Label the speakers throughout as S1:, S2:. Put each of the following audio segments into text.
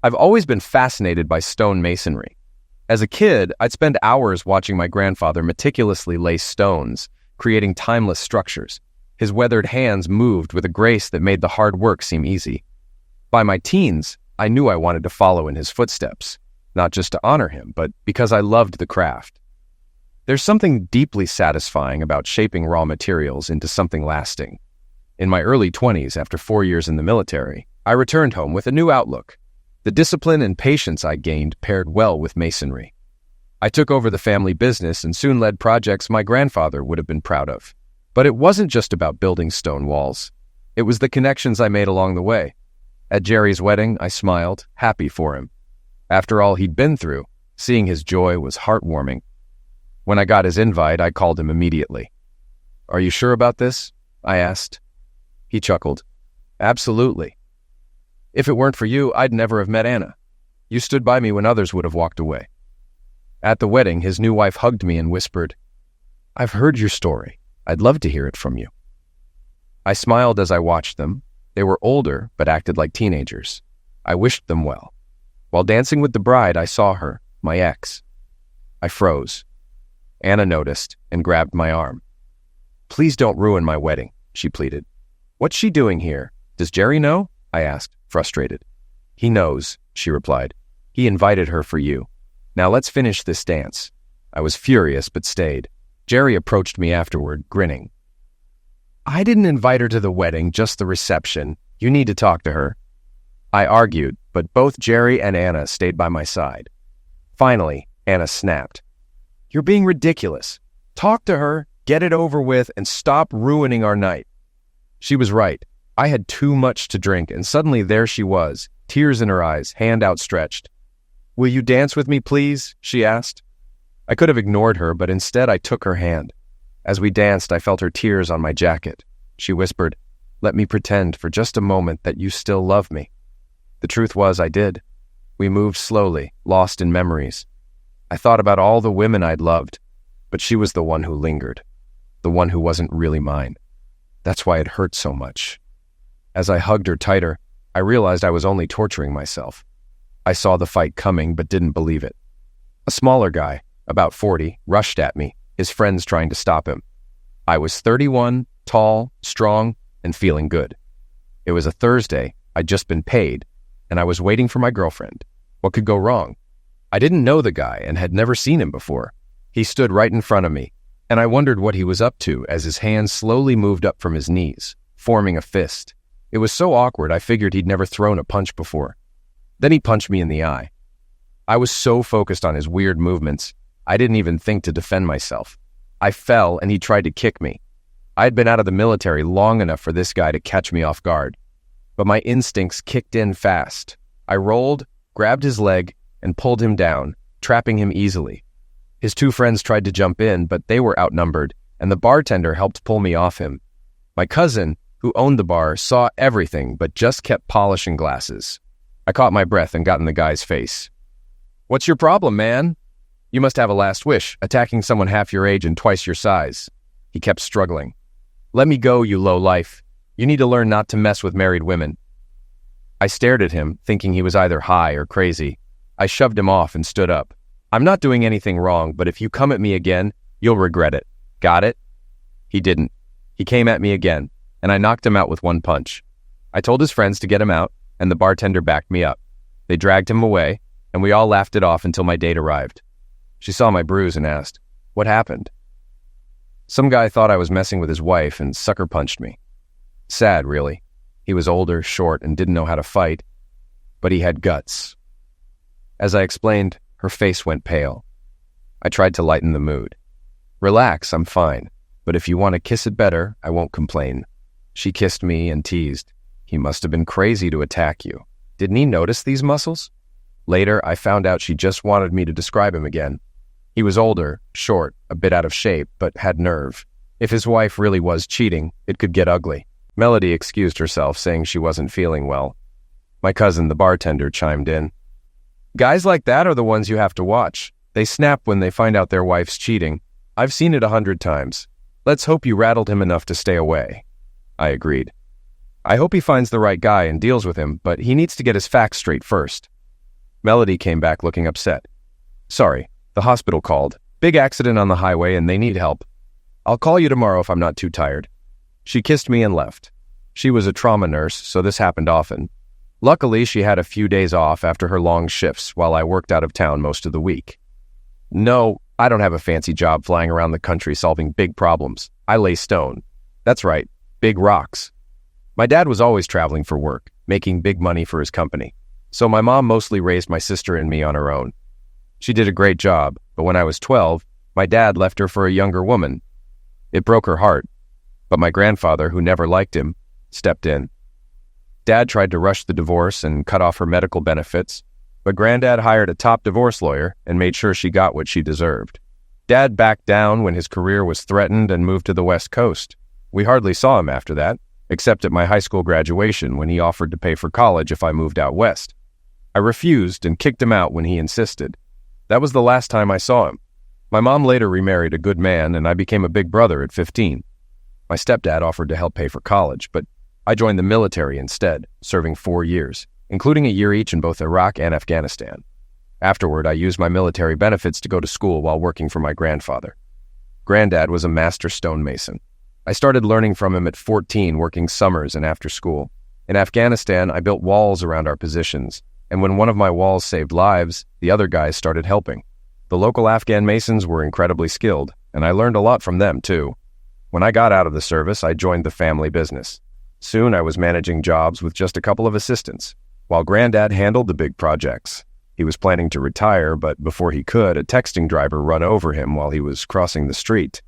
S1: I've always been fascinated by stone masonry. As a kid, I'd spend hours watching my grandfather meticulously lay stones, creating timeless structures. His weathered hands moved with a grace that made the hard work seem easy. By my teens, I knew I wanted to follow in his footsteps, not just to honor him, but because I loved the craft. There's something deeply satisfying about shaping raw materials into something lasting. In my early 20s, after 4 years in the military, I returned home with a new outlook. The discipline and patience I gained paired well with masonry. I took over the family business and soon led projects my grandfather would have been proud of. But it wasn't just about building stone walls. It was the connections I made along the way. At Jerry's wedding, I smiled, happy for him. After all he'd been through, seeing his joy was heartwarming. When I got his invite, I called him immediately. "Are you sure about this?" I asked. He chuckled. "Absolutely. If it weren't for you, I'd never have met Anna. You stood by me when others would have walked away." At the wedding, his new wife hugged me and whispered, "I've heard your story. I'd love to hear it from you." I smiled as I watched them. They were older, but acted like teenagers. I wished them well. While dancing with the bride, I saw her, my ex. I froze. Anna noticed and grabbed my arm. "Please don't ruin my wedding," she pleaded. "What's she doing here? Does Jerry know?" I asked, frustrated. "He knows," she replied. "He invited her for you. Now let's finish this dance." I was furious but stayed. Jerry approached me afterward, grinning. "I didn't invite her to the wedding, just the reception. You need to talk to her." I argued, but both Jerry and Anna stayed by my side. Finally, Anna snapped. "You're being ridiculous. Talk to her, get it over with, and stop ruining our night." She was right. I had too much to drink, and suddenly there she was, tears in her eyes, hand outstretched. "Will you dance with me, please?" she asked. I could have ignored her, but instead I took her hand. As we danced, I felt her tears on my jacket. She whispered, "Let me pretend for just a moment that you still love me." The truth was, I did. We moved slowly, lost in memories. I thought about all the women I'd loved, but she was the one who lingered, the one who wasn't really mine. That's why it hurt so much. As I hugged her tighter, I realized I was only torturing myself. I saw the fight coming, but didn't believe it. A smaller guy, about 40, rushed at me, his friends trying to stop him. I was 31, tall, strong, and feeling good. It was a Thursday, I'd just been paid, and I was waiting for my girlfriend. What could go wrong? I didn't know the guy and had never seen him before. He stood right in front of me, and I wondered what he was up to as his hands slowly moved up from his knees, forming a fist. It was so awkward I figured he'd never thrown a punch before. Then he punched me in the eye. I was so focused on his weird movements, I didn't even think to defend myself. I fell and he tried to kick me. I had been out of the military long enough for this guy to catch me off guard. But my instincts kicked in fast. I rolled, grabbed his leg, and pulled him down, trapping him easily. His two friends tried to jump in, but they were outnumbered, and the bartender helped pull me off him. My cousin, who owned the bar, saw everything but just kept polishing glasses. I caught my breath and got in the guy's face. "What's your problem, man? You must have a last wish, attacking someone half your age and twice your size." He kept struggling. "Let me go, you lowlife. You need to learn not to mess with married women." I stared at him, thinking he was either high or crazy. I shoved him off and stood up. "I'm not doing anything wrong, but if you come at me again, you'll regret it. Got it?" He didn't. He came at me again, and I knocked him out with one punch. I told his friends to get him out, and the bartender backed me up. They dragged him away, and we all laughed it off until my date arrived. She saw my bruise and asked, "What happened?" Some guy thought I was messing with his wife and sucker punched me. Sad, really. He was older, short, and didn't know how to fight, but he had guts. As I explained, her face went pale. I tried to lighten the mood. "Relax, I'm fine, but if you want to kiss it better, I won't complain." She kissed me and teased, "He must have been crazy to attack you. Didn't he notice these muscles?" Later, I found out she just wanted me to describe him again. He was older, short, a bit out of shape, but had nerve. If his wife really was cheating, it could get ugly. Melody excused herself, saying she wasn't feeling well. My cousin, the bartender, chimed in. "Guys like that are the ones you have to watch. They snap when they find out their wife's cheating. I've seen it 100 times. Let's hope you rattled him enough to stay away." I agreed. "I hope he finds the right guy and deals with him, but he needs to get his facts straight first." Melody came back looking upset. "Sorry, the hospital called. Big accident on the highway and they need help. I'll call you tomorrow if I'm not too tired." She kissed me and left. She was a trauma nurse, so this happened often. Luckily, she had a few days off after her long shifts while I worked out of town most of the week. No, I don't have a fancy job flying around the country solving big problems. I lay stone. That's right, big rocks. My dad was always traveling for work, making big money for his company. So my mom mostly raised my sister and me on her own. She did a great job, but when I was 12, my dad left her for a younger woman. It broke her heart, but my grandfather, who never liked him, stepped in. Dad tried to rush the divorce and cut off her medical benefits, but Granddad hired a top divorce lawyer and made sure she got what she deserved. Dad backed down when his career was threatened and moved to the West Coast. We hardly saw him after that, except at my high school graduation when he offered to pay for college if I moved out west. I refused and kicked him out when he insisted. That was the last time I saw him. My mom later remarried a good man, and I became a big brother at 15. My stepdad offered to help pay for college, but I joined the military instead, serving 4 years, including a year each in both Iraq and Afghanistan. Afterward, I used my military benefits to go to school while working for my grandfather. Granddad was a master stonemason. I started learning from him at 14, working summers and after school. In Afghanistan, I built walls around our positions, and when one of my walls saved lives, the other guys started helping. The local Afghan masons were incredibly skilled, and I learned a lot from them, too. When I got out of the service, I joined the family business. Soon I was managing jobs with just a couple of assistants, while Granddad handled the big projects. He was planning to retire, but before he could, a texting driver ran over him while he was crossing the street.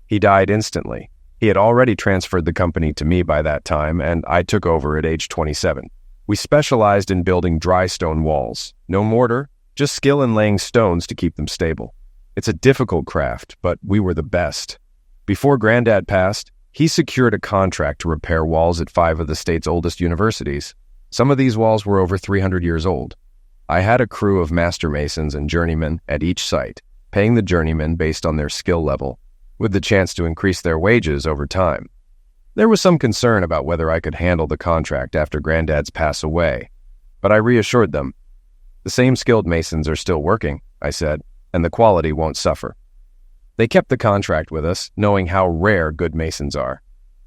S1: He died instantly. He had already transferred the company to me by that time, and I took over at age 27. We specialized in building dry stone walls. No mortar, just skill in laying stones to keep them stable. It's a difficult craft, but we were the best. Before Granddad passed, he secured a contract to repair walls at 5 of the state's oldest universities. Some of these walls were over 300 years old. I had a crew of master masons and journeymen at each site, paying the journeymen based on their skill level, with the chance to increase their wages over time. There was some concern about whether I could handle the contract after Granddad's pass away, but I reassured them. The same skilled masons are still working, I said, and the quality won't suffer. They kept the contract with us, knowing how rare good masons are.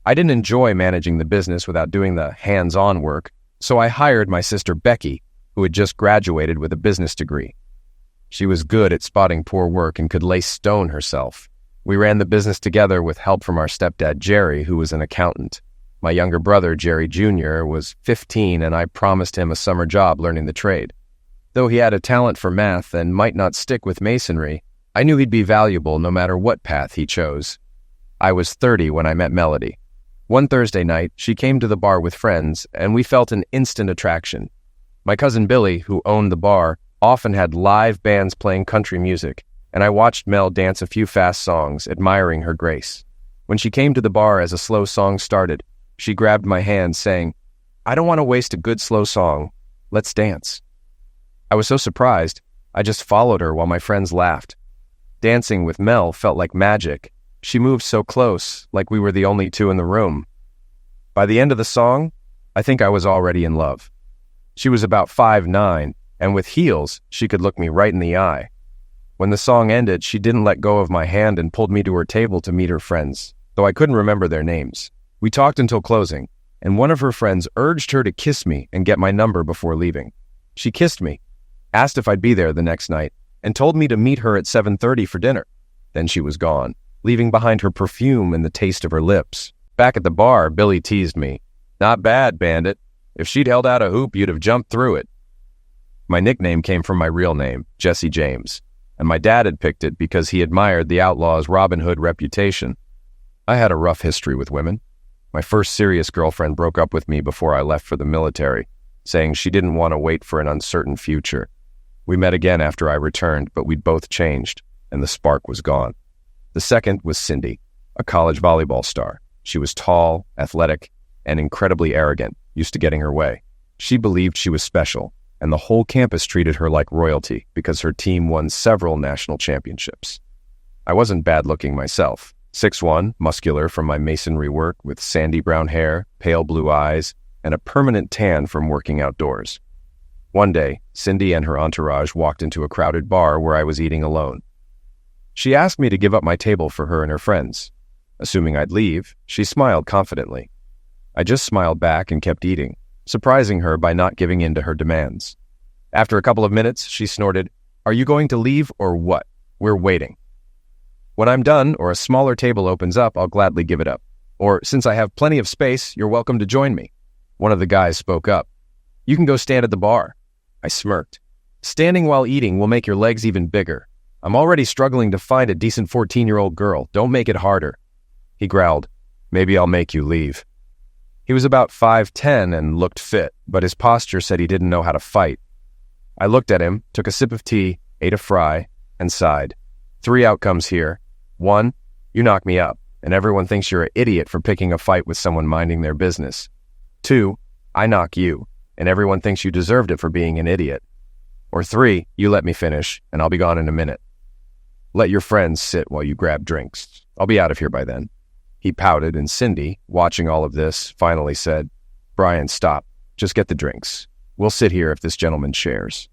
S1: I didn't enjoy managing the business without doing the hands-on work, so I hired my sister Becky, who had just graduated with a business degree. She was good at spotting poor work and could lay stone herself. We ran the business together with help from our stepdad Jerry, who was an accountant. My younger brother, Jerry Jr., was 15, and I promised him a summer job learning the trade. Though he had a talent for math and might not stick with masonry, I knew he'd be valuable no matter what path he chose. I was 30 when I met Melody. One Thursday night, she came to the bar with friends, and we felt an instant attraction. My cousin Billy, who owned the bar, often had live bands playing country music, and I watched Mel dance a few fast songs, admiring her grace. When she came to the bar as a slow song started, she grabbed my hand, saying, "I don't want to waste a good slow song. Let's dance." I was so surprised, I just followed her while my friends laughed. Dancing with Mel felt like magic. She moved so close, like we were the only two in the room. By the end of the song, I think I was already in love. She was about 5'9", and with heels, she could look me right in the eye. When the song ended, she didn't let go of my hand and pulled me to her table to meet her friends, though I couldn't remember their names. We talked until closing, and one of her friends urged her to kiss me and get my number before leaving. She kissed me, asked if I'd be there the next night, and told me to meet her at 7:30 for dinner. Then she was gone, leaving behind her perfume and the taste of her lips. Back at the bar, Billy teased me. "Not bad, Bandit. If she'd held out a hoop, you'd have jumped through it." My nickname came from my real name, Jesse James, and my dad had picked it because he admired the outlaw's Robin Hood reputation. I had a rough history with women. My first serious girlfriend broke up with me before I left for the military, saying she didn't want to wait for an uncertain future. We met again after I returned, but we'd both changed, and the spark was gone. The second was Cindy, a college volleyball star. She was tall, athletic, and incredibly arrogant, used to getting her way. She believed she was special, and the whole campus treated her like royalty because her team won several national championships. I wasn't bad-looking myself. 6'1", muscular from my masonry work with sandy brown hair, pale blue eyes, and a permanent tan from working outdoors. One day, Cindy and her entourage walked into a crowded bar where I was eating alone. She asked me to give up my table for her and her friends. Assuming I'd leave, she smiled confidently. I just smiled back and kept eating, surprising her by not giving in to her demands. After a couple of minutes, she snorted, "Are you going to leave or what? We're waiting." "When I'm done or a smaller table opens up, I'll gladly give it up. Or, since I have plenty of space, you're welcome to join me." One of the guys spoke up. "You can go stand at the bar." I smirked. "Standing while eating will make your legs even bigger. I'm already struggling to find a decent 14-year-old girl. Don't make it harder." He growled, "Maybe I'll make you leave." He was about 5'10" and looked fit, but his posture said he didn't know how to fight. I looked at him, took a sip of tea, ate a fry, and sighed. 3 outcomes here. 1, you knock me up, and everyone thinks you're an idiot for picking a fight with someone minding their business. 2, I knock you, and everyone thinks you deserved it for being an idiot. Or 3, you let me finish, and I'll be gone in a minute. Let your friends sit while you grab drinks. I'll be out of here by then." He pouted, and Cindy, watching all of this, finally said, "Brian, stop. Just get the drinks. We'll sit here if this gentleman shares."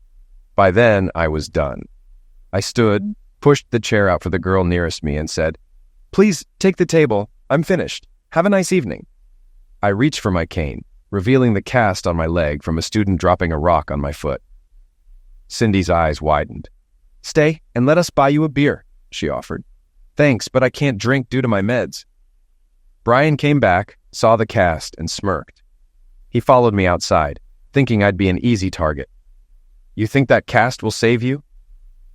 S1: By then, I was done. I stood, pushed the chair out for the girl nearest me, and said, "Please take the table. I'm finished. Have a nice evening." I reached for my cane, revealing the cast on my leg from a student dropping a rock on my foot. Cindy's eyes widened. "Stay and let us buy you a beer," she offered. "Thanks, but I can't drink due to my meds." Brian came back, saw the cast, and smirked. He followed me outside, thinking I'd be an easy target. "You think that cast will save you?"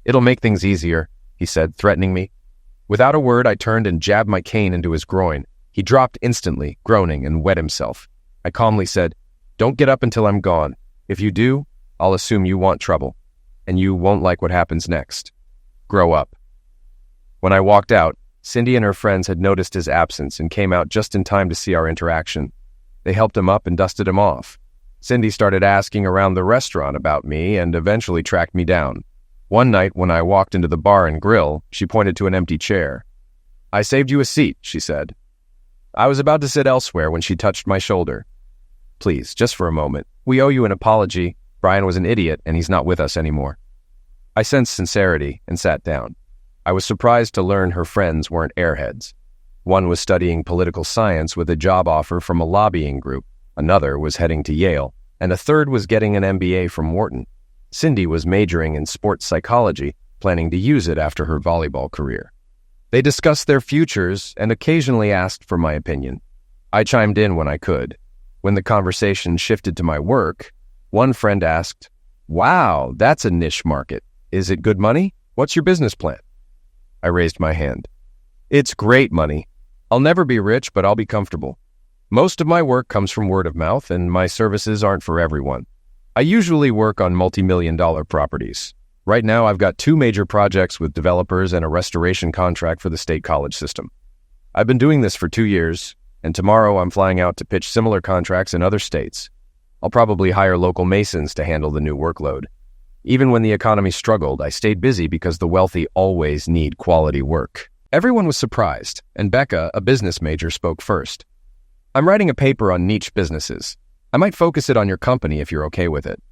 S1: "It'll make things easier," he said, threatening me. Without a word, I turned and jabbed my cane into his groin. He dropped instantly, groaning, and wet himself. I calmly said, "Don't get up until I'm gone. If you do, I'll assume you want trouble, and you won't like what happens next. Grow up." When I walked out, Cindy and her friends had noticed his absence and came out just in time to see our interaction. They helped him up and dusted him off. Cindy started asking around the restaurant about me and eventually tracked me down. One night, when I walked into the bar and grill, she pointed to an empty chair. "I saved you a seat," she said. I was about to sit elsewhere when she touched my shoulder. "Please, just for a moment. We owe you an apology. Brian was an idiot, and he's not with us anymore." I sensed sincerity and sat down. I was surprised to learn her friends weren't airheads. One was studying political science with a job offer from a lobbying group, another was heading to Yale, and a third was getting an MBA from Wharton. Cindy was majoring in sports psychology, planning to use it after her volleyball career. They discussed their futures and occasionally asked for my opinion. I chimed in when I could. When the conversation shifted to my work, one friend asked, "Wow, that's a niche market. Is it good money? What's your business plan?" I raised my hand. "It's great money. I'll never be rich, but I'll be comfortable. Most of my work comes from word of mouth, and my services aren't for everyone. I usually work on multi-million-dollar properties. Right now, I've got 2 major projects with developers and a restoration contract for the state college system. I've been doing this for 2 years, and tomorrow I'm flying out to pitch similar contracts in other states. I'll probably hire local masons to handle the new workload. Even when the economy struggled, I stayed busy because the wealthy always need quality work." Everyone was surprised, and Becca, a business major, spoke first. "I'm writing a paper on niche businesses. I might focus it on your company if you're okay with it."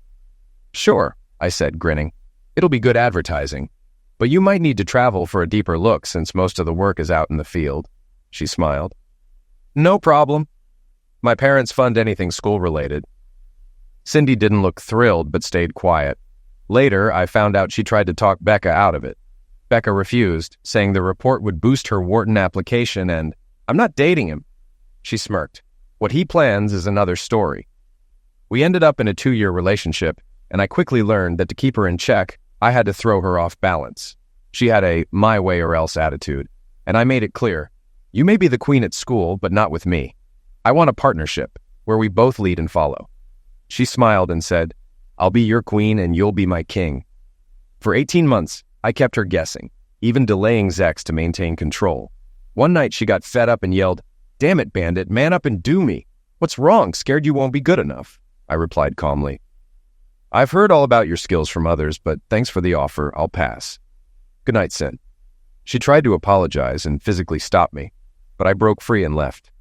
S1: "Sure," I said, grinning. "It'll be good advertising. But you might need to travel for a deeper look since most of the work is out in the field." She smiled. "No problem. My parents fund anything school-related." Cindy didn't look thrilled but stayed quiet. Later, I found out she tried to talk Becca out of it. Becca refused, saying the report would boost her Wharton application and, "I'm not dating him." She smirked. "What he plans is another story." We ended up in a 2-year relationship, and I quickly learned that to keep her in check, I had to throw her off balance. She had a my way or else attitude, and I made it clear, "You may be the queen at school, but not with me. I want a partnership, where we both lead and follow." She smiled and said, "I'll be your queen and you'll be my king." For 18 months, I kept her guessing, even delaying Zex to maintain control. One night she got fed up and yelled, "Damn it, Bandit, man up and do me. What's wrong? Scared you won't be good enough?" I replied calmly, "I've heard all about your skills from others, but thanks for the offer. I'll pass. Good night, Sin." She tried to apologize and physically stop me, but I broke free and left.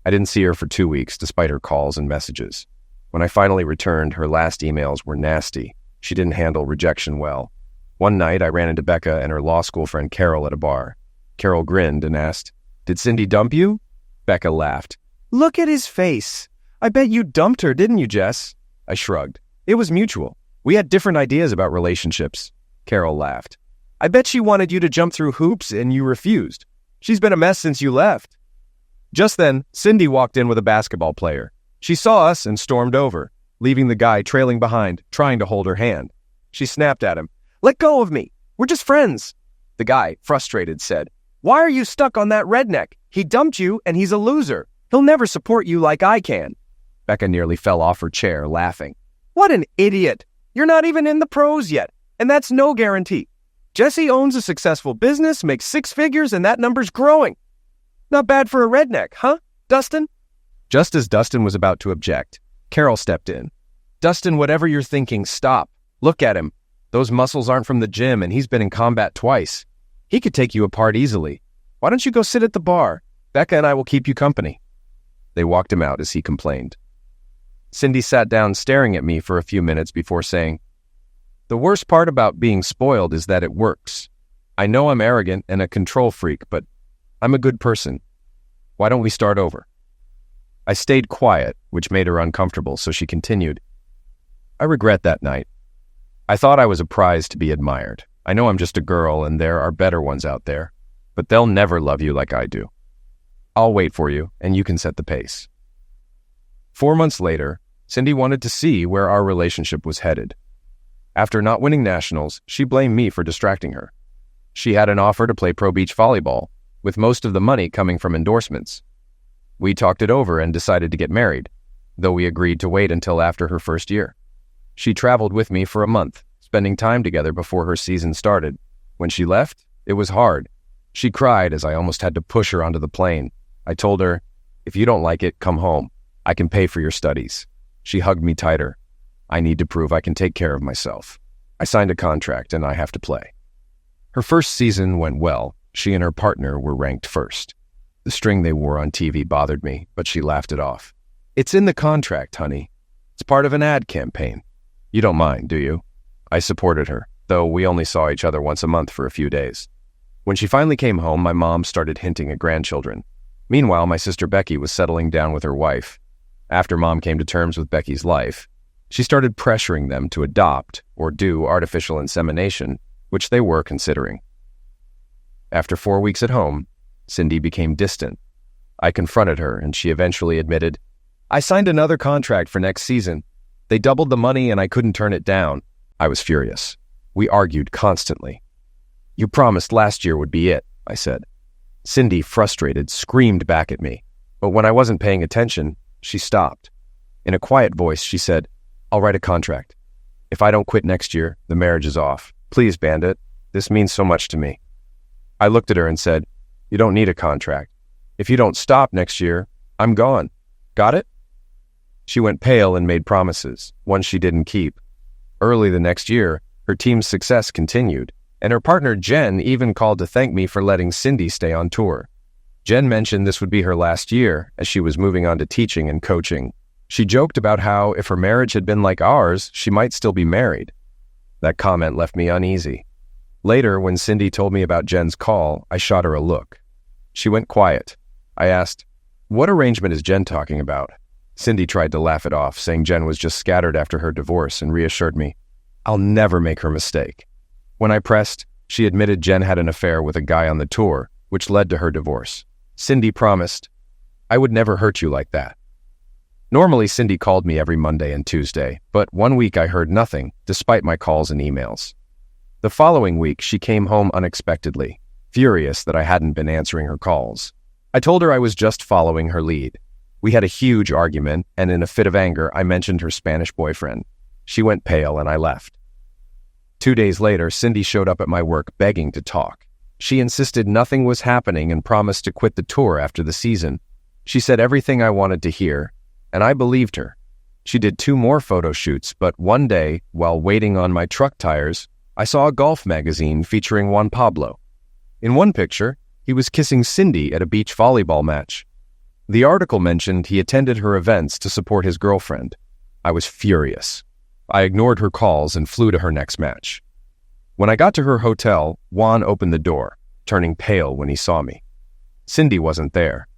S1: I didn't see her for 2 weeks, despite her calls and messages. When I finally returned, her last emails were nasty. She didn't handle rejection well. One night, I ran into Becca and her law school friend Carol at a bar. Carol grinned and asked, "Did Cindy dump you?" Becca laughed. "Look at his face. I bet you dumped her, didn't you, Jess?" I shrugged. "It was mutual. We had different ideas about relationships." Carol laughed. "I bet she wanted you to jump through hoops and you refused. She's been a mess since you left." Just then, Cindy walked in with a basketball player. She saw us and stormed over, leaving the guy trailing behind, trying to hold her hand. She snapped at him. "Let go of me. We're just friends." The guy, frustrated, said, "Why are you stuck on that redneck? He dumped you and he's a loser. He'll never support you like I can." Becca nearly fell off her chair, laughing. "What an idiot. You're not even in the pros yet, and that's no guarantee. Jesse owns a successful business, makes 6 figures, and that number's growing. Not bad for a redneck, huh, Dustin?" Just as Dustin was about to object, Carol stepped in. "Dustin, whatever you're thinking, stop. Look at him. Those muscles aren't from the gym, and he's been in combat twice. He could take you apart easily. Why don't you go sit at the bar? Becca and I will keep you company." They walked him out as he complained. Cindy sat down staring at me for a few minutes before saying, "The worst part about being spoiled is that it works. I know I'm arrogant and a control freak, but I'm a good person. Why don't we start over?" I stayed quiet, which made her uncomfortable, so she continued. "I regret that night. I thought I was a prize to be admired. I know I'm just a girl and there are better ones out there, but they'll never love you like I do. I'll wait for you, and you can set the pace." 4 months later, Cindy wanted to see where our relationship was headed. After not winning nationals, she blamed me for distracting her. She had an offer to play pro beach volleyball, with most of the money coming from endorsements. We talked it over and decided to get married, though we agreed to wait until after her first year. She traveled with me for a month, spending time together before her season started. When she left, it was hard. She cried as I almost had to push her onto the plane. I told her, "If you don't like it, come home. I can pay for your studies." She hugged me tighter. "I need to prove I can take care of myself. I signed a contract and I have to play." Her first season went well. She and her partner were ranked first. The string they wore on TV bothered me, but she laughed it off. "It's in the contract, honey. It's part of an ad campaign. You don't mind, do you?" I supported her, though we only saw each other once a month for a few days. When she finally came home, my mom started hinting at grandchildren. Meanwhile, my sister Becky was settling down with her wife. After Mom came to terms with Becky's life, she started pressuring them to adopt or do artificial insemination, which they were considering. After 4 weeks at home, Cindy became distant. I confronted her, and she eventually admitted, "I signed another contract for next season. They doubled the money, and I couldn't turn it down." I was furious. We argued constantly. "You promised last year would be it," I said. Cindy, frustrated, screamed back at me, but when I wasn't paying attention, she stopped. In a quiet voice, she said, "I'll write a contract. If I don't quit next year, the marriage is off. Please, Bandit. This means so much to me." I looked at her and said, "You don't need a contract. If you don't stop next year, I'm gone. Got it?" She went pale and made promises, ones she didn't keep. Early the next year, her team's success continued, and her partner Jen even called to thank me for letting Cindy stay on tour. Jen mentioned this would be her last year, as she was moving on to teaching and coaching. She joked about how, if her marriage had been like ours, she might still be married. That comment left me uneasy. Later, when Cindy told me about Jen's call, I shot her a look. She went quiet. I asked, "What arrangement is Jen talking about?" Cindy tried to laugh it off, saying Jen was just scattered after her divorce, and reassured me, "I'll never make her mistake." When I pressed, she admitted Jen had an affair with a guy on the tour, which led to her divorce. Cindy promised, "I would never hurt you like that." Normally, Cindy called me every Monday and Tuesday, but one week I heard nothing, despite my calls and emails. The following week, she came home unexpectedly, furious that I hadn't been answering her calls. I told her I was just following her lead. We had a huge argument, and in a fit of anger, I mentioned her Spanish boyfriend. She went pale, and I left. 2 days later, Cindy showed up at my work begging to talk. She insisted nothing was happening and promised to quit the tour after the season. She said everything I wanted to hear, and I believed her. She did 2 more photo shoots, but one day, while waiting on my truck tires, I saw a golf magazine featuring Juan Pablo. In one picture, he was kissing Cindy at a beach volleyball match. The article mentioned he attended her events to support his girlfriend. I was furious. I ignored her calls and flew to her next match. When I got to her hotel, Juan opened the door, turning pale when he saw me. Cindy wasn't there.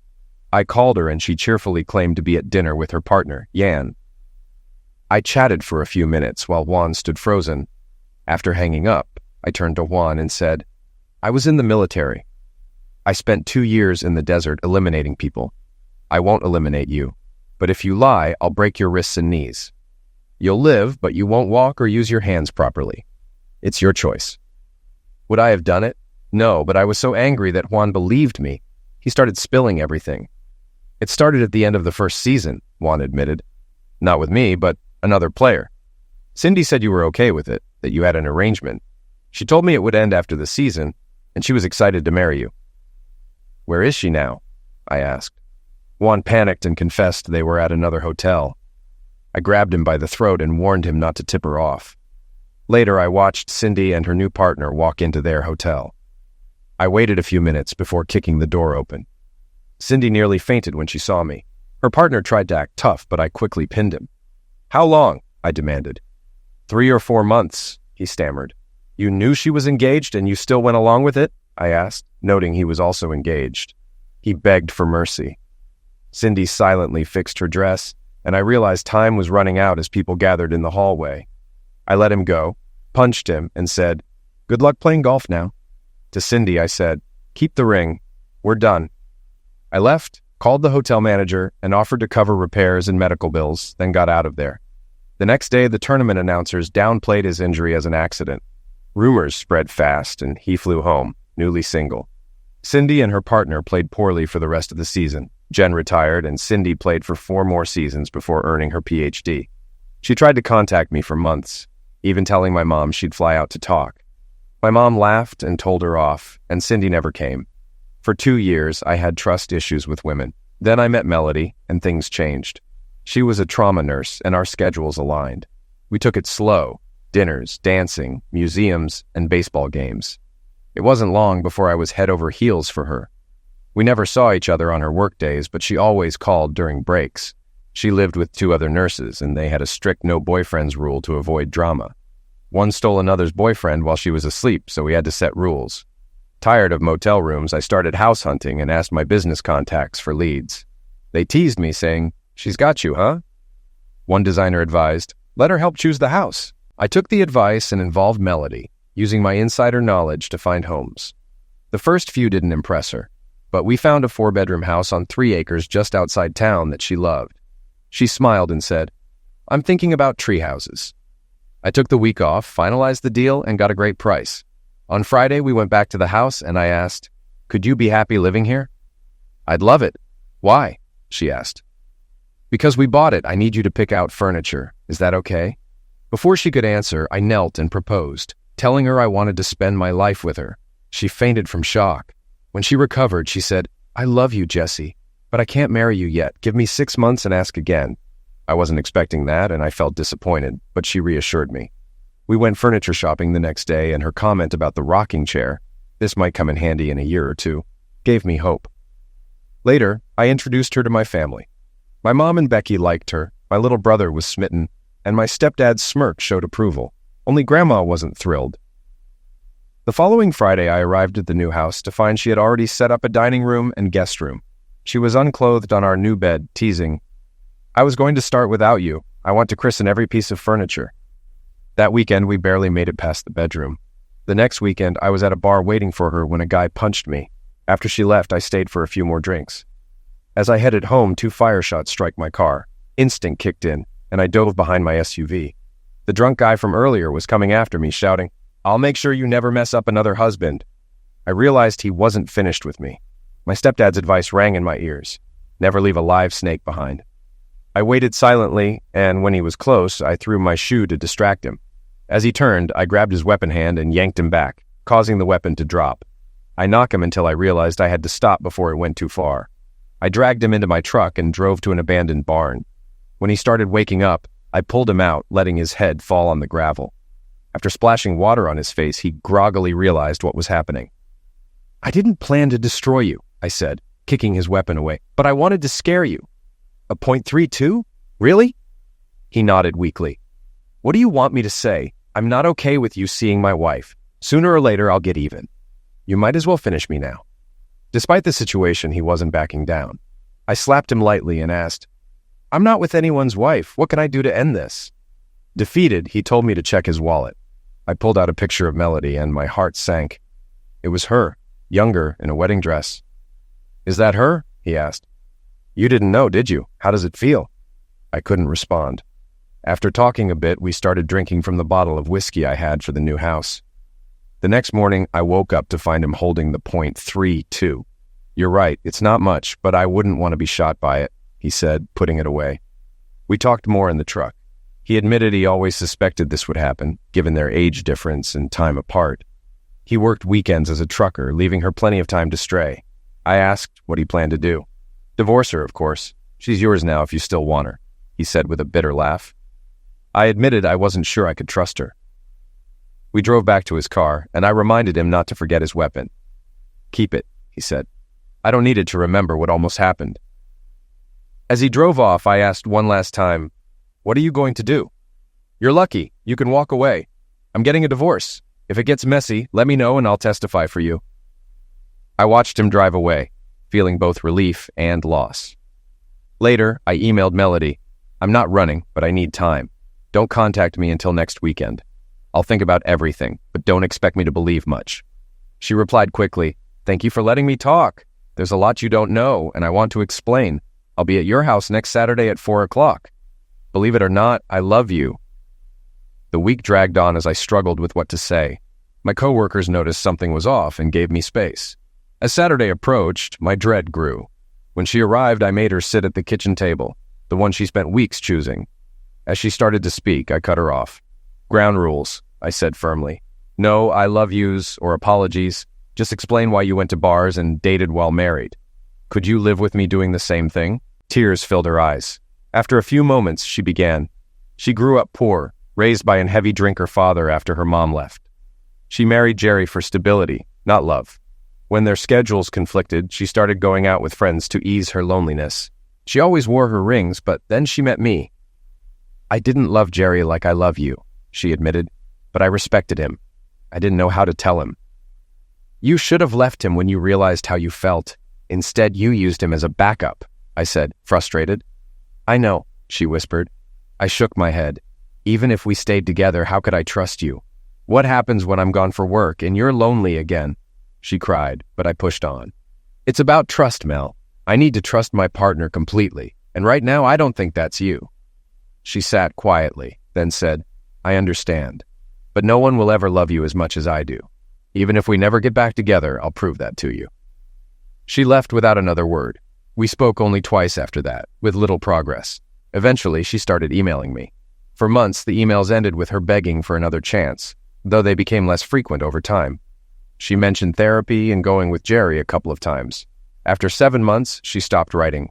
S1: I called her and she cheerfully claimed to be at dinner with her partner, Yan. I chatted for a few minutes while Juan stood frozen. After hanging up, I turned to Juan and said, "I was in the military. I spent 2 years in the desert eliminating people. I won't eliminate you, but if you lie, I'll break your wrists and knees. You'll live, but you won't walk or use your hands properly. It's your choice." Would I have done it? No, but I was so angry that Juan believed me. He started spilling everything. "It started at the end of the first season," Juan admitted. "Not with me, but another player. Cindy said you were okay with it, that you had an arrangement. She told me it would end after the season, and she was excited to marry you." "Where is she now?" I asked. Juan panicked and confessed they were at another hotel. I grabbed him by the throat and warned him not to tip her off. Later, I watched Cindy and her new partner walk into their hotel. I waited a few minutes before kicking the door open. Cindy nearly fainted when she saw me. Her partner tried to act tough, but I quickly pinned him. "How long?" I demanded. 3 or 4 months, he stammered. "You knew she was engaged and you still went along with it?" I asked, noting he was also engaged. He begged for mercy. Cindy silently fixed her dress, and I realized time was running out as people gathered in the hallway. I let him go, punched him, and said, "Good luck playing golf now." To Cindy, I said, "Keep the ring. We're done." I left, called the hotel manager, and offered to cover repairs and medical bills, then got out of there. The next day, the tournament announcers downplayed his injury as an accident. Rumors spread fast, and he flew home, newly single. Cindy and her partner played poorly for the rest of the season. Jen retired, and Cindy played for 4 more seasons before earning her PhD. She tried to contact me for months, even telling my mom she'd fly out to talk. My mom laughed and told her off, and Cindy never came. For 2 years, I had trust issues with women. Then I met Melody, and things changed. She was a trauma nurse, and our schedules aligned. We took it slow: dinners, dancing, museums, and baseball games. It wasn't long before I was head over heels for her. We never saw each other on her work days, but she always called during breaks. She lived with 2 other nurses, and they had a strict no-boyfriends rule to avoid drama. One stole another's boyfriend while she was asleep, so we had to set rules. Tired of motel rooms, I started house hunting and asked my business contacts for leads. They teased me, saying, "She's got you, huh?" One designer advised, "Let her help choose the house." I took the advice and involved Melody, using my insider knowledge to find homes. The first few didn't impress her, but we found a 4-bedroom house on 3 acres just outside town that she loved. She smiled and said, "I'm thinking about tree houses." I took the week off, finalized the deal, and got a great price. On Friday, we went back to the house, and I asked, "Could you be happy living here?" "I'd love it." "Why?" she asked. "Because we bought it, I need you to pick out furniture. Is that okay?" Before she could answer, I knelt and proposed, telling her I wanted to spend my life with her. She fainted from shock. When she recovered, she said, "I love you, Jesse, but I can't marry you yet. Give me 6 months and ask again." I wasn't expecting that, and I felt disappointed, but she reassured me. We went furniture shopping the next day, and her comment about the rocking chair, "This might come in handy in a year or 2, gave me hope. Later, I introduced her to my family. My mom and Becky liked her, my little brother was smitten, and my stepdad's smirk showed approval. Only Grandma wasn't thrilled. The following Friday, I arrived at the new house to find she had already set up a dining room and guest room. She was unclothed on our new bed, teasing, "I was going to start without you. I want to christen every piece of furniture." That weekend, we barely made it past the bedroom. The next weekend, I was at a bar waiting for her when a guy punched me. After she left, I stayed for a few more drinks. As I headed home, 2 fire shots struck my car. Instinct kicked in, and I dove behind my SUV. The drunk guy from earlier was coming after me, shouting, "I'll make sure you never mess up another husband." I realized he wasn't finished with me. My stepdad's advice rang in my ears: never leave a live snake behind. I waited silently, and when he was close, I threw my shoe to distract him. As he turned, I grabbed his weapon hand and yanked him back, causing the weapon to drop. I knocked him until I realized I had to stop before it went too far. I dragged him into my truck and drove to an abandoned barn. When he started waking up, I pulled him out, letting his head fall on the gravel. After splashing water on his face, he groggily realized what was happening. "I didn't plan to destroy you," I said, kicking his weapon away, "but I wanted to scare you." "A .32? Really?" He nodded weakly. What do you want me to say? I'm not okay with you seeing my wife. Sooner or later, I'll get even. You might as well finish me now. Despite the situation, he wasn't backing down. I slapped him lightly and asked, I'm not with anyone's wife. What can I do to end this? Defeated, he told me to check his wallet. I pulled out a picture of Melody and my heart sank. It was her, younger, in a wedding dress. Is that her? He asked. You didn't know, did you? How does it feel? I couldn't respond. After talking a bit, we started drinking from the bottle of whiskey I had for the new house. The next morning, I woke up to find him holding the .32. You're right, it's not much, but I wouldn't want to be shot by it, he said, putting it away. We talked more in the truck. He admitted he always suspected this would happen, given their age difference and time apart. He worked weekends as a trucker, leaving her plenty of time to stray. I asked what he planned to do. Divorce her, of course. She's yours now if you still want her, he said with a bitter laugh. I admitted I wasn't sure I could trust her. We drove back to his car, and I reminded him not to forget his weapon. Keep it, he said. I don't need it to remember what almost happened. As he drove off, I asked one last time, what are you going to do? You're lucky. You can walk away. I'm getting a divorce. If it gets messy, let me know and I'll testify for you. I watched him drive away, feeling both relief and loss. Later, I emailed Melody. I'm not running, but I need time. Don't contact me until next weekend. I'll think about everything, but don't expect me to believe much. She replied quickly, thank you for letting me talk. There's a lot you don't know, and I want to explain. I'll be at your house next Saturday at 4 o'clock. Believe it or not, I love you. The week dragged on as I struggled with what to say. My coworkers noticed something was off and gave me space. As Saturday approached, my dread grew. When she arrived, I made her sit at the kitchen table, the one she spent weeks choosing. As she started to speak, I cut her off. Ground rules, I said firmly. No I love yous or apologies. Just explain why you went to bars and dated while married. Could you live with me doing the same thing? Tears filled her eyes. After a few moments, she began. She grew up poor, raised by a heavy drinker father after her mom left. She married Jerry for stability, not love. When their schedules conflicted, she started going out with friends to ease her loneliness. She always wore her rings, but then she met me. I didn't love Jerry like I love you, she admitted, but I respected him. I didn't know how to tell him. You should have left him when you realized how you felt. Instead, you used him as a backup, I said, frustrated. I know, she whispered. I shook my head. Even if we stayed together, how could I trust you? What happens when I'm gone for work and you're lonely again? She cried, but I pushed on. It's about trust, Mel. I need to trust my partner completely, and right now I don't think that's you. She sat quietly, then said, I understand, but no one will ever love you as much as I do. Even if we never get back together, I'll prove that to you. She left without another word. We spoke only twice after that, with little progress. Eventually, she started emailing me. For months, the emails ended with her begging for another chance, though they became less frequent over time. She mentioned therapy and going with Jerry a couple of times. After 7 months, she stopped writing.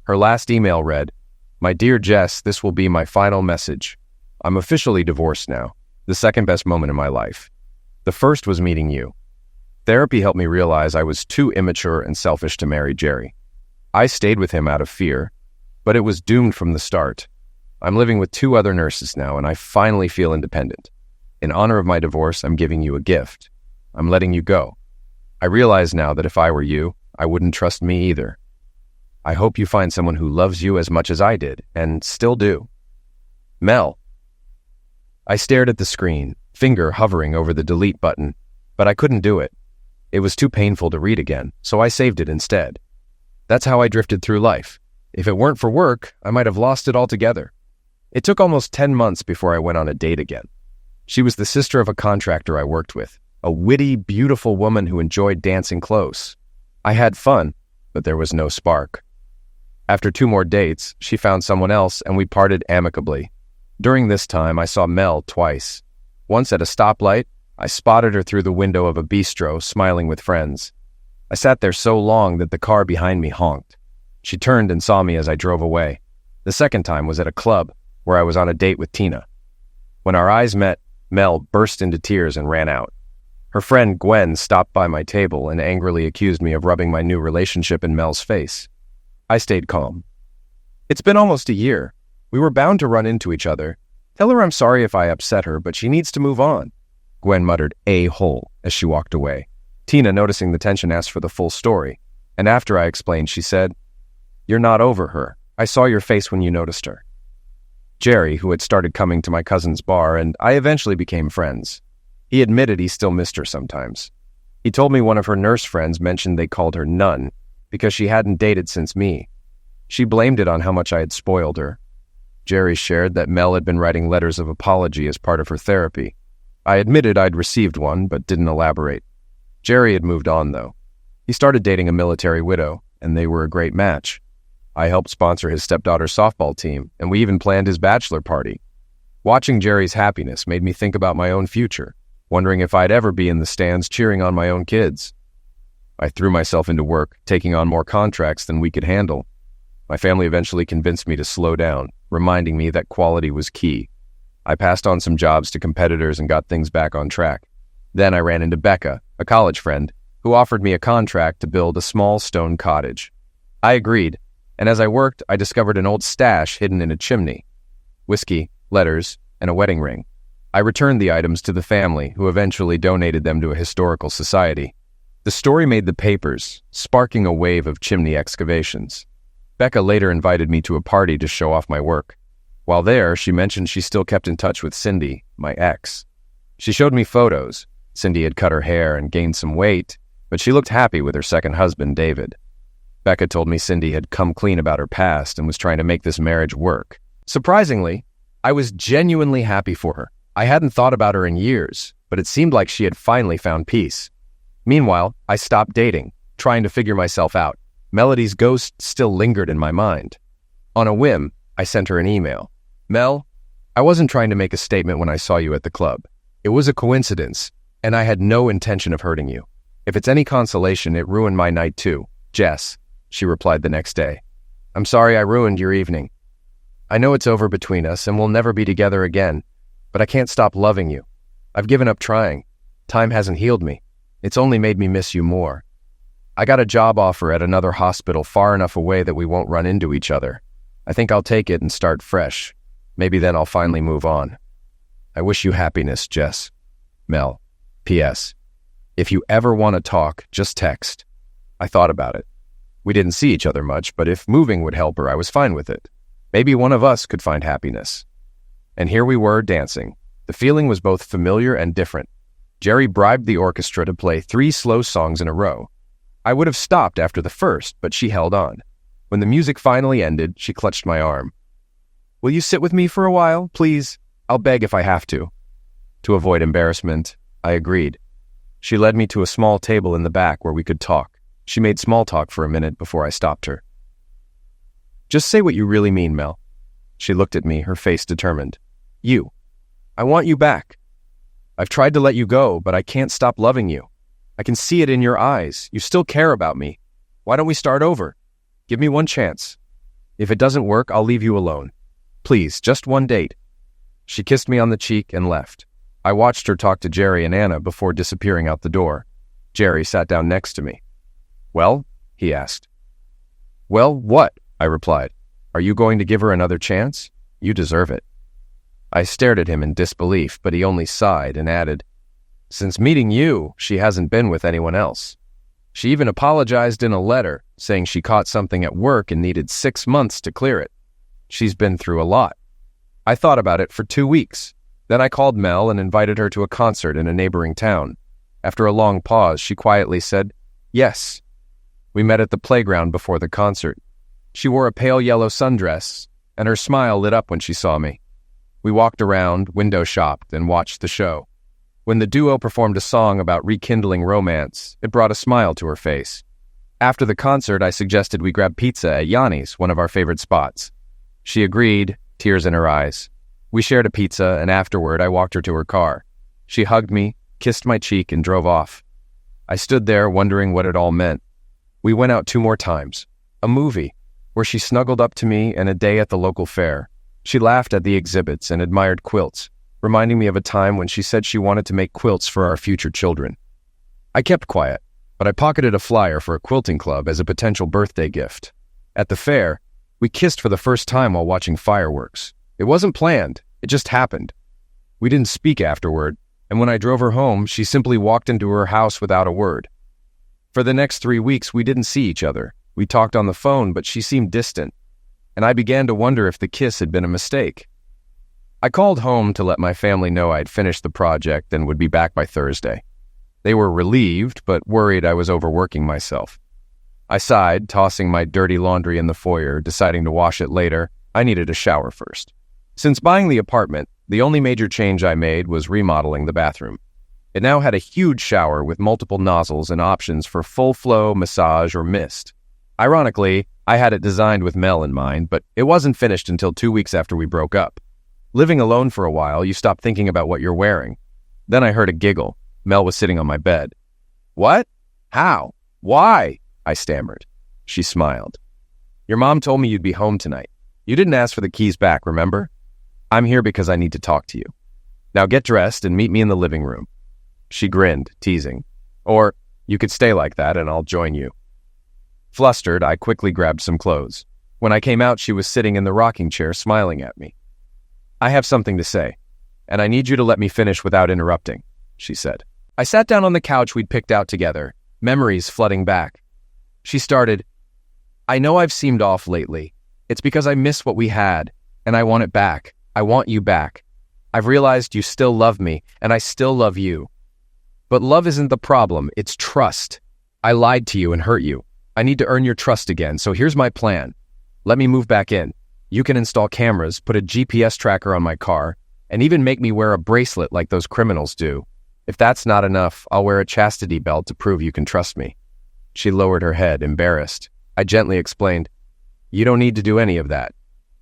S1: Her last email read, My dear Jess, this will be my final message. I'm officially divorced now, the second best moment in my life. The first was meeting you. Therapy helped me realize I was too immature and selfish to marry Jerry. I stayed with him out of fear, but it was doomed from the start. I'm living with 2 other nurses now, and I finally feel independent. In honor of my divorce, I'm giving you a gift. I'm letting you go. I realize now that if I were you, I wouldn't trust me either. I hope you find someone who loves you as much as I did, and still do. Mel. I stared at the screen, finger hovering over the delete button, but I couldn't do it. It was too painful to read again, so I saved it instead. That's how I drifted through life. If it weren't for work, I might have lost it altogether. It took almost 10 months before I went on a date again. She was the sister of a contractor I worked with, a witty, beautiful woman who enjoyed dancing close. I had fun, but there was no spark. After 2 more dates, she found someone else and we parted amicably. During this time, I saw Mel twice. Once at a stoplight, I spotted her through the window of a bistro, smiling with friends. I sat there so long that the car behind me honked. She turned and saw me as I drove away. The second time was at a club, where I was on a date with Tina. When our eyes met, Mel burst into tears and ran out. Her friend Gwen stopped by my table and angrily accused me of rubbing my new relationship in Mel's face. I stayed calm. It's been almost a year. We were bound to run into each other. Tell her I'm sorry if I upset her, but she needs to move on." Gwen muttered, "A-hole," as she walked away. Tina, noticing the tension, asked for the full story, and after I explained, she said, "You're not over her. I saw your face when you noticed her." Jerry, who had started coming to my cousin's bar, and I eventually became friends. He admitted he still missed her sometimes. He told me one of her nurse friends mentioned they called her Nun because she hadn't dated since me. She blamed it on how much I had spoiled her. Jerry shared that Mel had been writing letters of apology as part of her therapy. I admitted I'd received one, but didn't elaborate. Jerry had moved on, though. He started dating a military widow, and they were a great match. I helped sponsor his stepdaughter's softball team, and we even planned his bachelor party. Watching Jerry's happiness made me think about my own future, wondering if I'd ever be in the stands cheering on my own kids. I threw myself into work, taking on more contracts than we could handle. My family eventually convinced me to slow down, reminding me that quality was key. I passed on some jobs to competitors and got things back on track. Then I ran into Becca, a college friend, who offered me a contract to build a small stone cottage. I agreed, and as I worked, I discovered an old stash hidden in a chimney. Whiskey, letters, and a wedding ring. I returned the items to the family, who eventually donated them to a historical society. The story made the papers, sparking a wave of chimney excavations. Becca later invited me to a party to show off my work. While there, she mentioned she still kept in touch with Cindy, my ex. She showed me photos. Cindy had cut her hair and gained some weight, but she looked happy with her second husband, David. Becca told me Cindy had come clean about her past and was trying to make this marriage work. Surprisingly, I was genuinely happy for her. I hadn't thought about her in years, but it seemed like she had finally found peace. Meanwhile, I stopped dating, trying to figure myself out. Melody's ghost still lingered in my mind. On a whim, I sent her an email. "Mel, I wasn't trying to make a statement when I saw you at the club. It was a coincidence, and I had no intention of hurting you. If it's any consolation, it ruined my night too. Jess," she replied the next day. "I'm sorry I ruined your evening. I know it's over between us and we'll never be together again, but I can't stop loving you. I've given up trying. Time hasn't healed me. It's only made me miss you more. I got a job offer at another hospital far enough away that we won't run into each other. I think I'll take it and start fresh. Maybe then I'll finally move on. I wish you happiness, Jess. Mel. P.S. If you ever want to talk, just text." I thought about it. We didn't see each other much, but if moving would help her, I was fine with it. Maybe one of us could find happiness. And here we were, dancing. The feeling was both familiar and different. Jerry bribed the orchestra to play 3 slow songs in a row. I would have stopped after the first, but she held on. When the music finally ended, she clutched my arm. "Will you sit with me for a while, please? I'll beg if I have to." To avoid embarrassment, I agreed. She led me to a small table in the back where we could talk. She made small talk for a minute before I stopped her. "Just say what you really mean, Mel." She looked at me, her face determined. "You. I want you back. I've tried to let you go, but I can't stop loving you. I can see it in your eyes. You still care about me. Why don't we start over? Give me one chance. If it doesn't work, I'll leave you alone. Please, just one date." She kissed me on the cheek and left. I watched her talk to Jerry and Anna before disappearing out the door. Jerry sat down next to me. "Well?" he asked. "Well, what?" I replied. "Are you going to give her another chance? You deserve it." I stared at him in disbelief, but he only sighed and added, "Since meeting you, she hasn't been with anyone else. She even apologized in a letter, saying she caught something at work and needed 6 months to clear it. She's been through a lot." I thought about it for 2 weeks. Then I called Mel and invited her to a concert in a neighboring town. After a long pause, she quietly said, "Yes." We met at the playground before the concert. She wore a pale yellow sundress, and her smile lit up when she saw me. We walked around, window shopped, and watched the show. When the duo performed a song about rekindling romance, it brought a smile to her face. After the concert, I suggested we grab pizza at Yanni's, one of our favorite spots. She agreed, tears in her eyes. We shared a pizza, and afterward, I walked her to her car. She hugged me, kissed my cheek, and drove off. I stood there wondering what it all meant. We went out 2 more times. A movie, where she snuggled up to me, and a day at the local fair. She laughed at the exhibits and admired quilts, reminding me of a time when she said she wanted to make quilts for our future children. I kept quiet, but I pocketed a flyer for a quilting club as a potential birthday gift. At the fair, We kissed for the first time while watching fireworks. It wasn't planned. It just happened. We didn't speak afterward, and when I drove her home, she simply walked into her house without a word. For the next 3 weeks, we didn't see each other. We talked on the phone, but she seemed distant, and I began to wonder if the kiss had been a mistake. I called home to let my family know I'd finished the project and would be back by Thursday. They were relieved, but worried I was overworking myself. I sighed, tossing my dirty laundry in the foyer, deciding to wash it later. I needed a shower first. Since buying the apartment, the only major change I made was remodeling the bathroom. It now had a huge shower with multiple nozzles and options for full flow, massage, or mist. Ironically, I had it designed with Mel in mind, but it wasn't finished until 2 weeks after we broke up. Living alone for a while, you stop thinking about what you're wearing. Then I heard a giggle. Mel was sitting on my bed. "What? How? Why?" I stammered. She smiled. "Your mom told me you'd be home tonight. You didn't ask for the keys back, remember? I'm here because I need to talk to you. Now get dressed and meet me in the living room." She grinned, teasing. "Or you could stay like that and I'll join you." Flustered, I quickly grabbed some clothes. When I came out, she was sitting in the rocking chair, smiling at me. "I have something to say, and I need you to let me finish without interrupting," she said. I sat down on the couch we'd picked out together, memories flooding back. She started, "I know I've seemed off lately. It's because I miss what we had, and I want it back. I want you back. I've realized you still love me, and I still love you. But love isn't the problem, it's trust. I lied to you and hurt you. I need to earn your trust again, so here's my plan. Let me move back in. You can install cameras, put a GPS tracker on my car, and even make me wear a bracelet like those criminals do. If that's not enough, I'll wear a chastity belt to prove you can trust me." She lowered her head, embarrassed. I gently explained, "You don't need to do any of that.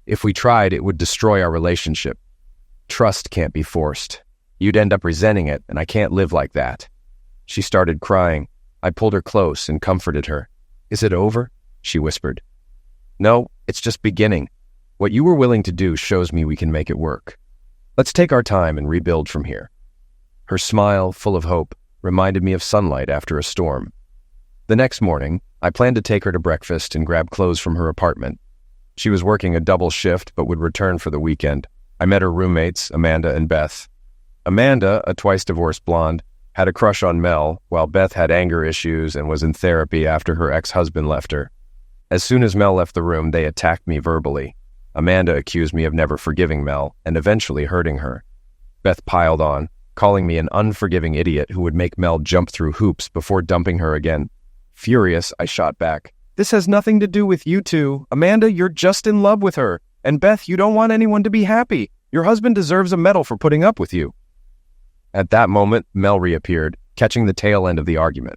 S1: If we tried, it would destroy our relationship. Trust can't be forced. You'd end up resenting it, and I can't live like that." She started crying. I pulled her close and comforted her. "Is it over?" she whispered. "No, it's just beginning. What you were willing to do shows me we can make it work. Let's take our time and rebuild from here." Her smile, full of hope, reminded me of sunlight after a storm. The next morning, I planned to take her to breakfast and grab clothes from her apartment. She was working a double shift but would return for the weekend. I met her roommates, Amanda and Beth. Amanda, a twice-divorced blonde, had a crush on Mel, while Beth had anger issues and was in therapy after her ex-husband left her. As soon as Mel left the room, they attacked me verbally. Amanda accused me of never forgiving Mel and eventually hurting her. Beth piled on, calling me an unforgiving idiot who would make Mel jump through hoops before dumping her again. Furious, I shot back, "This has nothing to do with you two. Amanda, you're just in love with her. And Beth, you don't want anyone to be happy. Your husband deserves a medal for putting up with you." At that moment, Mel reappeared, catching the tail end of the argument.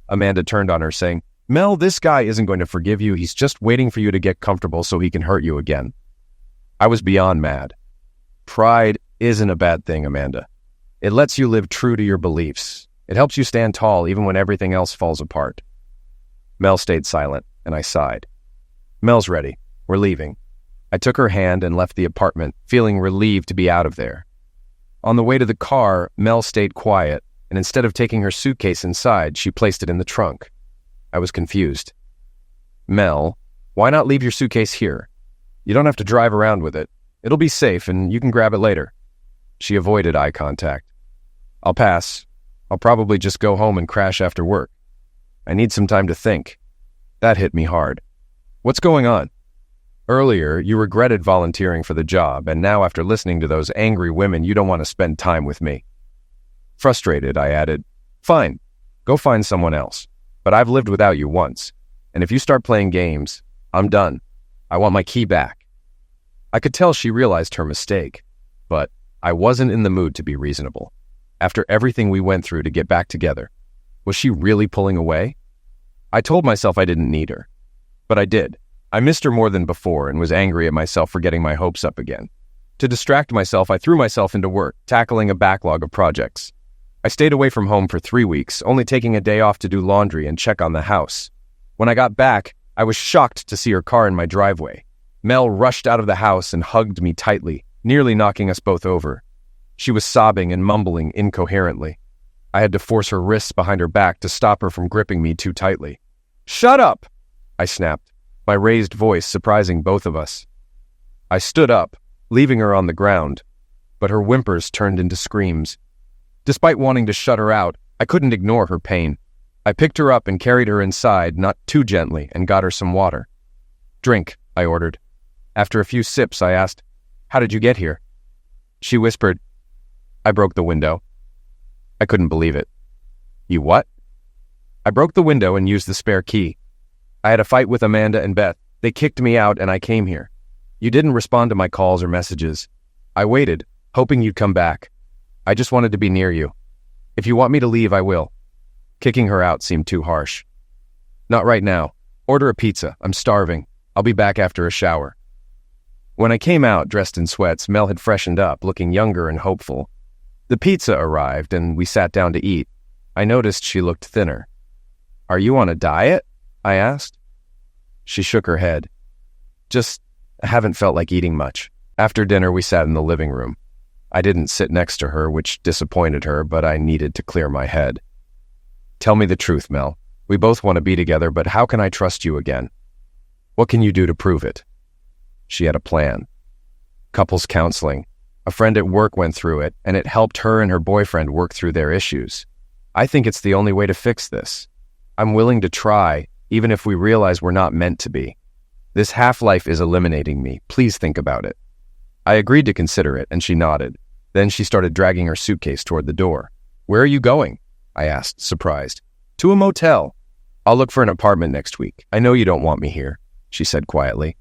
S1: Amanda turned on her, saying, "Mel, this guy isn't going to forgive you. He's just waiting for you to get comfortable so he can hurt you again." I was beyond mad. Pride isn't a bad thing, Amanda. It lets you live true to your beliefs. It helps you stand tall even when everything else falls apart. Mel stayed silent, and I sighed. "Mel's ready. We're leaving." I took her hand and left the apartment, feeling relieved to be out of there. On the way to the car, Mel stayed quiet, and instead of taking her suitcase inside, she placed it in the trunk. I was confused. "Mel, why not leave your suitcase here? You don't have to drive around with it. It'll be safe, and you can grab it later." She avoided eye contact. "I'll pass. I'll probably just go home and crash after work. I need some time to think." That hit me hard. "What's going on? Earlier, you regretted volunteering for the job, and now after listening to those angry women, you don't want to spend time with me." Frustrated, I added, "Fine, go find someone else. But I've lived without you once, and if you start playing games, I'm done. I want my key back." I could tell she realized her mistake, but I wasn't in the mood to be reasonable. After everything we went through to get back together, was she really pulling away? I told myself I didn't need her, but I did. I missed her more than before and was angry at myself for getting my hopes up again. To distract myself, I threw myself into work, tackling a backlog of projects. I stayed away from home for 3 weeks, only taking a day off to do laundry and check on the house. When I got back, I was shocked to see her car in my driveway. Mel rushed out of the house and hugged me tightly, nearly knocking us both over. She was sobbing and mumbling incoherently. I had to force her wrists behind her back to stop her from gripping me too tightly. "Shut up!" I snapped. my raised voice surprising both of us. I stood up, leaving her on the ground, but her whimpers turned into screams. Despite wanting to shut her out, I couldn't ignore her pain. I picked her up and carried her inside, not too gently, and got her some water. "Drink," I ordered. After a few sips, I asked, "How did you get here?" She whispered, "I broke the window." I couldn't believe it. "You what?" "I broke the window and used the spare key. I had a fight with Amanda and Beth. They kicked me out and I came here. You didn't respond to my calls or messages. I waited, hoping you'd come back. I just wanted to be near you. If you want me to leave, I will." Kicking her out seemed too harsh. "Not right now. Order a pizza. I'm starving. I'll be back after a shower." When I came out, dressed in sweats, Mel had freshened up, looking younger and hopeful. The pizza arrived, and we sat down to eat. I noticed she looked thinner. "Are you on a diet?" I asked. She shook her head. "Just haven't felt like eating much." After dinner, we sat in the living room. I didn't sit next to her, which disappointed her, but I needed to clear my head. "Tell me the truth, Mel. We both want to be together, but how can I trust you again? What can you do to prove it?" She had a plan. Couples counseling. A friend at work went through it, and it helped her and her boyfriend work through their issues. I think it's the only way to fix this. I'm willing to try, even if we realize we're not meant to be. This half-life is eliminating me. Please think about it. I agreed to consider it, and she nodded. Then she started dragging her suitcase toward the door. "Where are you going?" I asked, surprised. "To a motel. I'll look for an apartment next week. I know you don't want me here," she said quietly.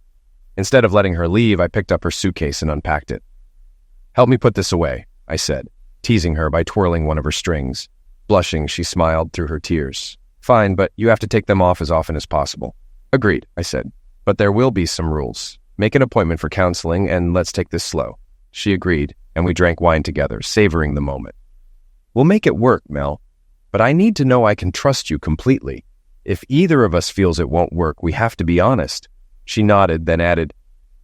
S1: Instead of letting her leave, I picked up her suitcase and unpacked it. "Help me put this away," I said, teasing her by twirling one of her strings. Blushing, she smiled through her tears. "Fine, but you have to take them off as often as possible." "Agreed," I said. "But there will be some rules. Make an appointment for counseling, and let's take this slow." She agreed, and we drank wine together, savoring the moment. "We'll make it work, Mel. But I need to know I can trust you completely. If either of us feels it won't work, we have to be honest." She nodded, then added,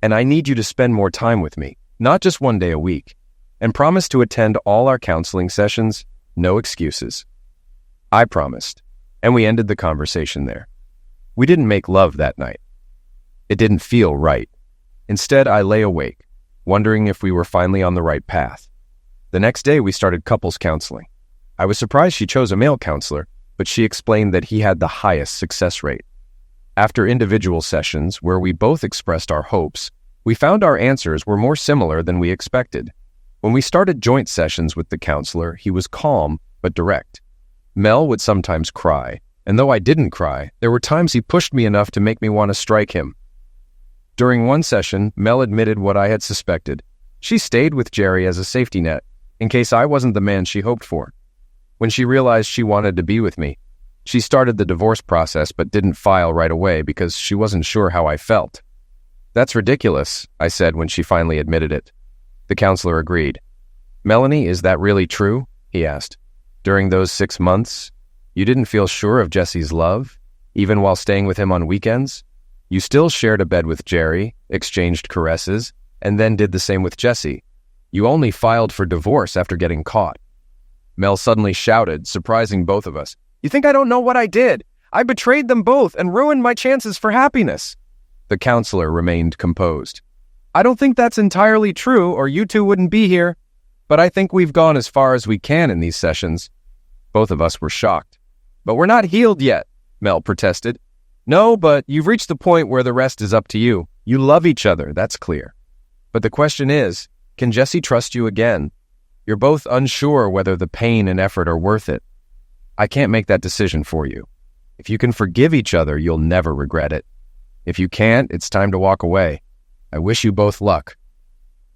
S1: "And I need you to spend more time with me, not just one day a week. And promise to attend all our counseling sessions, no excuses." I promised, and we ended the conversation there. We didn't make love that night. It didn't feel right. Instead, I lay awake, wondering if we were finally on the right path. The next day, we started couples counseling. I was surprised she chose a male counselor, but she explained that he had the highest success rate. After individual sessions, where we both expressed our hopes, we found our answers were more similar than we expected. When we started joint sessions with the counselor, he was calm but direct. Mel would sometimes cry, and though I didn't cry, there were times he pushed me enough to make me want to strike him. During one session, Mel admitted what I had suspected. She stayed with Jerry as a safety net, in case I wasn't the man she hoped for. When she realized she wanted to be with me, she started the divorce process but didn't file right away because she wasn't sure how I felt. "That's ridiculous," I said when she finally admitted it. The counselor agreed. "Melanie, is that really true?" he asked. "During those 6 months, you didn't feel sure of Jesse's love, even while staying with him on weekends? You still shared a bed with Jerry, exchanged caresses, and then did the same with Jesse. You only filed for divorce after getting caught." Mel suddenly shouted, surprising both of us. "You think I don't know what I did? I betrayed them both and ruined my chances for happiness." The counselor remained composed. "I don't think that's entirely true, or you two wouldn't be here. But I think we've gone as far as we can in these sessions." Both of us were shocked. "But we're not healed yet," Mel protested. "No, but you've reached the point where the rest is up to you. You love each other, that's clear. But the question is, can Jesse trust you again? You're both unsure whether the pain and effort are worth it. I can't make that decision for you. If you can forgive each other, you'll never regret it. If you can't, it's time to walk away. I wish you both luck."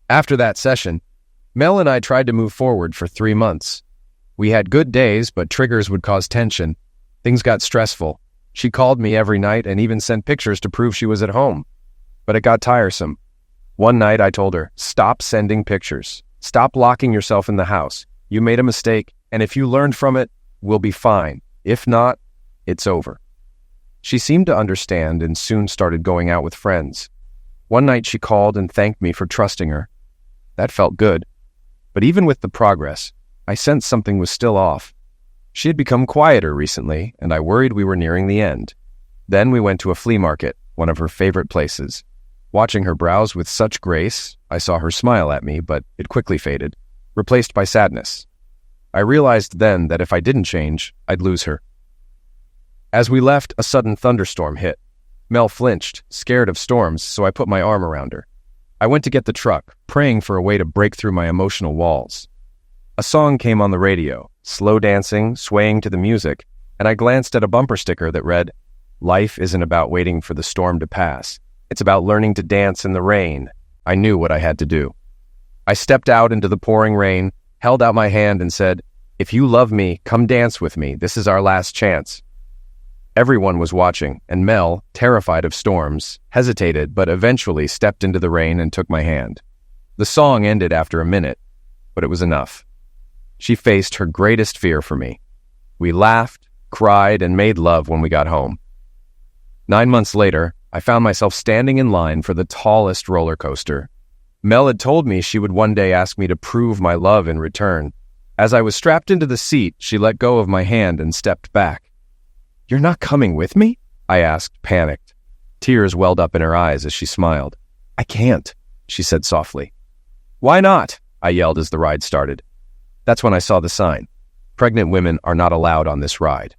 S1: After that session, Mel and I tried to move forward for 3 months. We had good days, but triggers would cause tension. Things got stressful. She called me every night and even sent pictures to prove she was at home. But it got tiresome. One night I told her, "Stop sending pictures. Stop locking yourself in the house. You made a mistake, and if you learned from it, we'll be fine. If not, it's over." She seemed to understand and soon started going out with friends. One night she called and thanked me for trusting her. That felt good. But even with the progress, I sensed something was still off. She had become quieter recently, and I worried we were nearing the end. Then we went to a flea market. one of her favorite places. Watching her browse with such grace, I saw her smile at me, but it quickly faded, replaced by sadness. I realized then that if I didn't change, I'd lose her. As we left, a sudden thunderstorm hit. Mel flinched, scared of storms, so I put my arm around her. I went to get the truck, praying for a way to break through my emotional walls. A song came on the radio, slow dancing, swaying to the music, and I glanced at a bumper sticker that read, "Life isn't about waiting for the storm to pass. It's about learning to dance in the rain." I knew what I had to do. I stepped out into the pouring rain, held out my hand and said, "If you love me, come dance with me. This is our last chance." Everyone was watching, and Mel, terrified of storms, hesitated but eventually stepped into the rain and took my hand. The song ended after a minute, but it was enough. She faced her greatest fear for me. We laughed, cried, and made love when we got home. 9 months later, I found myself standing in line for the tallest roller coaster. Mel had told me she would one day ask me to prove my love in return. As I was strapped into the seat, she let go of my hand and stepped back. "You're not coming with me?" I asked, panicked. Tears welled up in her eyes as she smiled. "I can't," she said softly. "Why not?" I yelled as the ride started. That's when I saw the sign. Pregnant women are not allowed on this ride.